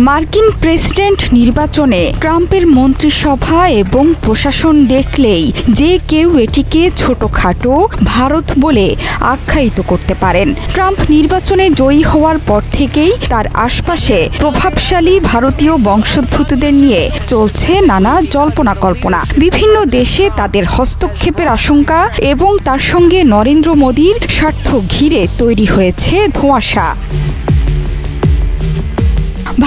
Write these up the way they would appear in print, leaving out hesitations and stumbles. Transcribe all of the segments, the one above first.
মার্কিন প্রেসিডেন্ট নির্বাচনে ট্রাম্পের মন্ত্রিসভা এবং প্রশাসন দেখলেই যে কেউ এটিকে ছোটখাটো ভারত বলে আখ্যায়িত করতে পারেন। ট্রাম্প নির্বাচনে জয়ী হওয়ার পর থেকেই তার আশপাশে প্রভাবশালী ভারতীয় বংশোদ্ভূতদের নিয়ে চলছে নানা জল্পনা কল্পনা। বিভিন্ন দেশে তাদের হস্তক্ষেপের আশঙ্কা এবং তার সঙ্গে নরেন্দ্র মোদীর স্বার্থ ঘিরে তৈরি হয়েছে ধোঁয়াশা।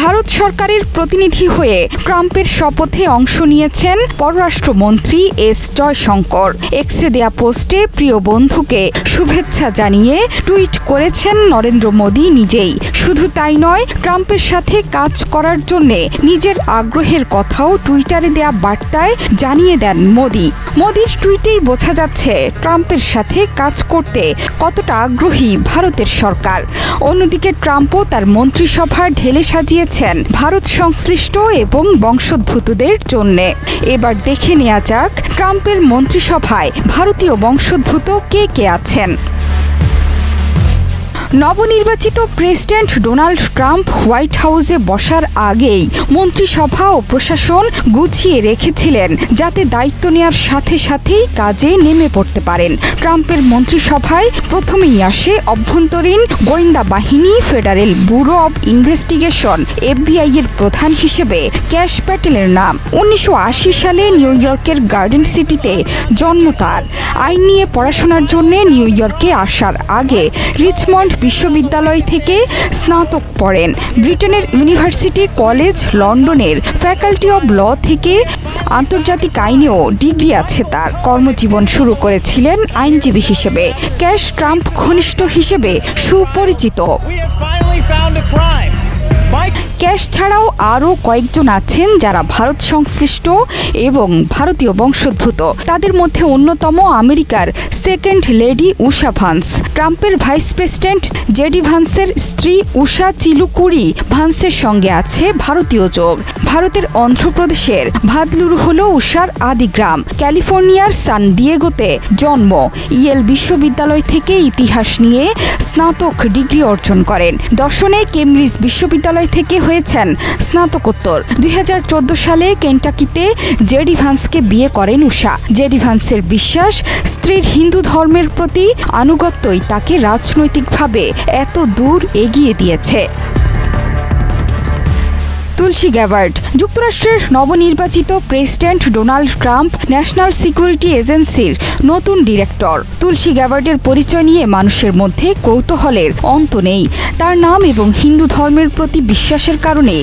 ভারত সরকারের প্রতিনিধি হয়ে ট্রাম্পের শপথে অংশ নিয়েছেন পররাষ্ট্রমন্ত্রী এস জয়শঙ্কর। এক্সে দেয়া পোস্টে প্রিয় বন্ধুকে শুভেচ্ছা জানিয়ে টুইট করেছেন নরেন্দ্র মোদী নিজেই। শুধু তাই নয়, ট্রাম্পের সাথে কাজ করার জন্য নিজের আগ্রহের কথাও টুইটারে দেয়া বার্তায় জানিয়ে দেন মোদী। মোদীর টুইটেই বোঝা যাচ্ছে ট্রাম্পের সাথে কাজ করতে কতটা আগ্রহী ভারতের সরকার। অন্যদিকে ট্রাম্পও তার মন্ত্রিসভা ঢেলে সাজিয়েছেন ভারত সংশ্লিষ্ট এবং বংশোদ্ভূতদের জন্য। এবার দেখে নেওয়া যাক ট্রাম্পের মন্ত্রিসভায় ভারতীয় বংশোদ্ভূত কে কে আছেন। নবনির্বাচিত প্রেসিডেন্ট ডোনাল্ড ট্রাম্প হোয়াইট হাউসে বসার আগেই মন্ত্রিসভা ও প্রশাসন গুছিয়ে রেখেছিলেন যাতে দায়িত্ব নেওয়ার সাথে সাথেই কাজে নেমে পড়তে পারেন। ট্রাম্পের মন্ত্রিসভায় প্রথমেই আসে অভ্যন্তরীণ গোয়েন্দা বাহিনী federal bureau of investigation FBI এর প্রধান হিসেবে ক্যাশ প্যাটেলের নাম। 1980 সালে নিউ ইয়র্কের গার্ডেন সিটিতে জন্ম তার। আইন নিয়ে পড়াশোনার জন্য নিউ ইয়র্কে আসার আগে রিচমন্ড বিশ্ববিদ্যালয় থেকে স্নাতক পড়েন। ব্রিটেনের ইউনিভার্সিটি কলেজ লন্ডনের ফ্যাকাল্টি অব ল থেকে আন্তর্জাতিক আইনেও ডিগ্রি আছে তার। কর্মজীবন শুরু করেছিলেন আইনজীবী হিসেবে। ক্যাশ ট্রাম্প ঘনিষ্ঠ হিসেবে সুপরিচিত। ক্যাশ ছাড়াও আরও কয়েকজন আছেন যারা ভারত সংশ্লিষ্ট এবং ভারতীয় বংশোদ্ভূত। তাদের মধ্যে অন্যতম আমেরিকার সেকেন্ড লেডি উষা ভান্স। ট্রাম্পের ভাইস প্রেসিডেন্ট জেডি ভান্সের স্ত্রী উষা চিলুকুরি ভান্সের সঙ্গে আছে ভারতীয় যোগ। ভারতের অন্ধ্রপ্রদেশের ভাদলুর হল উষার আদি গ্রাম। ক্যালিফোর্নিয়ার সান দিয়েগোতে জন্ম। ইয়েল বিশ্ববিদ্যালয় থেকে ইতিহাস নিয়ে স্নাতক ডিগ্রি অর্জন করেন। দর্শনে কেমব্রিজ বিশ্ববিদ্যালয় থেকে হয়েছেন স্নাতকোত্তর। 2014 সালে কেন্টাকিতে জেডি ভান্সকে বিয়ে করেন উষা। জেডি ভান্সের বিশ্বাস, স্ত্রীর হিন্দু ধর্মের প্রতি আনুগত্যই তাকে রাজনৈতিকভাবে এত দূর এগিয়ে দিয়েছে। তুলসী গ্যাবার্ড। যুক্তরাষ্ট্রের নবনির্বাচিত president Donald Trump national security এজেন্সির নতুন ডিরেক্টর। তুলসী গ্যাবার্ডের পরিচয় নিয়ে মানুষের মধ্যে কৌতূহলের অন্ত নেই। তার নাম এবং হিন্দু ধর্মের প্রতি বিশ্বাসের কারণে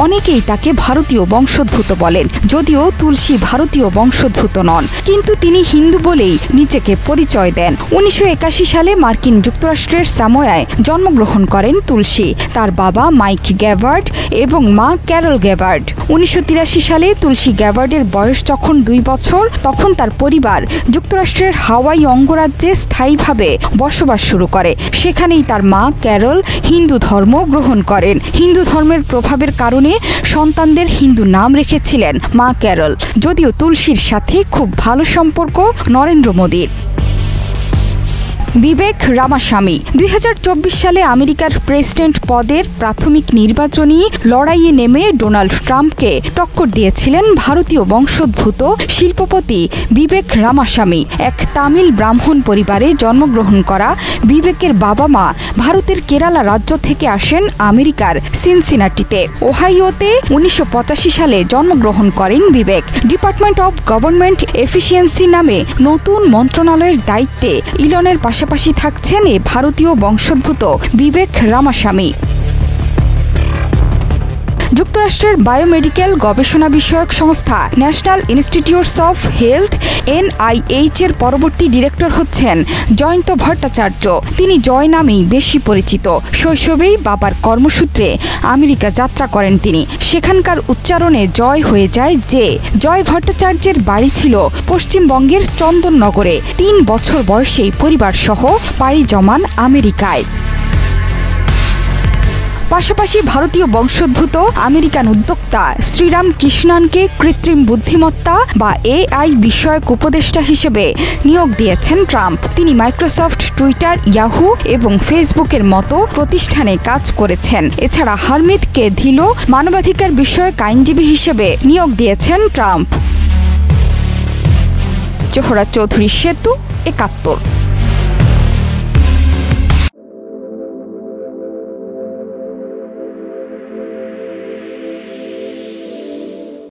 অনেকেই তাকে ভারতীয় বংশোদ্ভূত বলেন, যদিও তুলসী ভারতীয় বংশোদ্ভূত নন, কিন্তু তিনি হিন্দু বলেই নিজেকে পরিচয় দেন। 1981 সালে মার্কিন যুক্তরাষ্ট্রের সামোয়ায় জন্মগ্রহণ করেন তুলসী। তার বাবা মাইক গ্যাবার্ড এবং মা ক্যারল গ্যাবার্ড। 1983 সালে তুলসী গ্যাবার্ডের বয়স যখন 2 বছর, তখন তার পরিবার যুক্তরাষ্ট্রের হাওয়াই অঙ্গরাজ্যে স্থায়ীভাবে বসবাস শুরু করে। সেখানেই তার মা ক্যারল হিন্দু ধর্ম গ্রহণ করেন। হিন্দু ধর্মের প্রভাবের কারণে সন্তানদের হিন্দু নাম রেখেছিলেন মা ক্যারল, যদিও তুলসীর সাথে খুব ভালো সম্পর্ক নরেন্দ্র মোদীর। বিবেক রামাস্বামী। 2024 সালে আমেরিকার প্রেসিডেন্ট পদের প্রাথমিক নির্বাচনী লড়াইয়ে নেমে ডোনাল্ড ট্রাম্পকে টক্কর দিয়েছিলেন ভারতীয় বংশোদ্ভূত শিল্পপতি বিবেক রামাস্বামী। এক তামিল ব্রাহ্মণ পরিবারে জন্মগ্রহণ করা বিবেকের বাবা মা ভারতের কেরালা রাজ্য থেকে আসেন আমেরিকার সিনসিনাটিতে। ওহাইওতে 1985 সালে জন্মগ্রহণ করেন বিবেক। ডিপার্টমেন্ট অব গভর্নমেন্ট এফিসিয়েন্সি নামে নতুন মন্ত্রণালয়ের দায়িত্বে ইলনের পাশাপাশি থাকছেন এ ভারতীয় বংশোদ্ভূত বিবেক রামাস্বামী। যুক্তরাষ্ট্রের বায়োমেডিক্যাল গবেষণা বিষয়ক সংস্থা national institutes of health NIH এর পরবর্তী ডিরেক্টর হচ্ছেন জয়ন্ত ভট্টাচার্য। তিনি জয় নামেই বেশি পরিচিত। শৈশবেই বাবার কর্মসূত্রে আমেরিকা যাত্রা করেন তিনি। সেখানকার উচ্চারণে জয় হয়ে যায় যে। জয় ভট্টাচার্যের বাড়ি ছিল পশ্চিমবঙ্গের চন্দননগরে। 3 বছর বয়সেই পরিবারসহ পাড়ি জমান আমেরিকায়। পাশাপাশি ভারতীয় বংশোদ্ভূত আমেরিকান উদ্যোক্তা শ্রীরাম কৃষ্ণানকে কৃত্রিম বুদ্ধিমত্তা বা AI বিষয়ক উপদেষ্টা হিসেবে নিয়োগ দিয়েছেন ট্রাম্প। তিনি মাইক্রোসফট, টুইটার, ইয়াহু এবং ফেসবুকের মতো প্রতিষ্ঠানে কাজ করেছেন। এছাড়া হারমিত কে ধিলো মানবাধিকার বিষয়ক আইনজীবী হিসেবে নিয়োগ দিয়েছেন ট্রাম্প। জোহরা চৌধুরী, সেতু, ৭১।